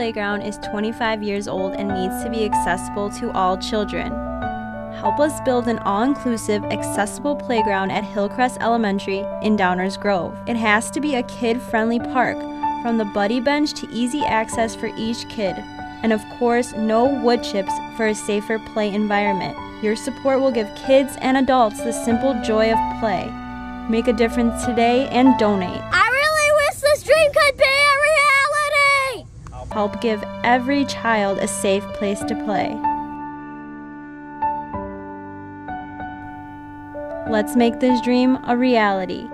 playground is 25 years old and needs to be accessible to all children. Help us build an all-inclusive, accessible playground at Hillcrest Elementary in Downers Grove. It has to be a kid-friendly park, from the buddy bench to easy access for each kid. And of course, no wood chips for a safer play environment. Your support will give kids and adults the simple joy of play. Make a difference today and donate. I really wish this dream could be a reality! Help give every child a safe place to play. Let's make this dream a reality.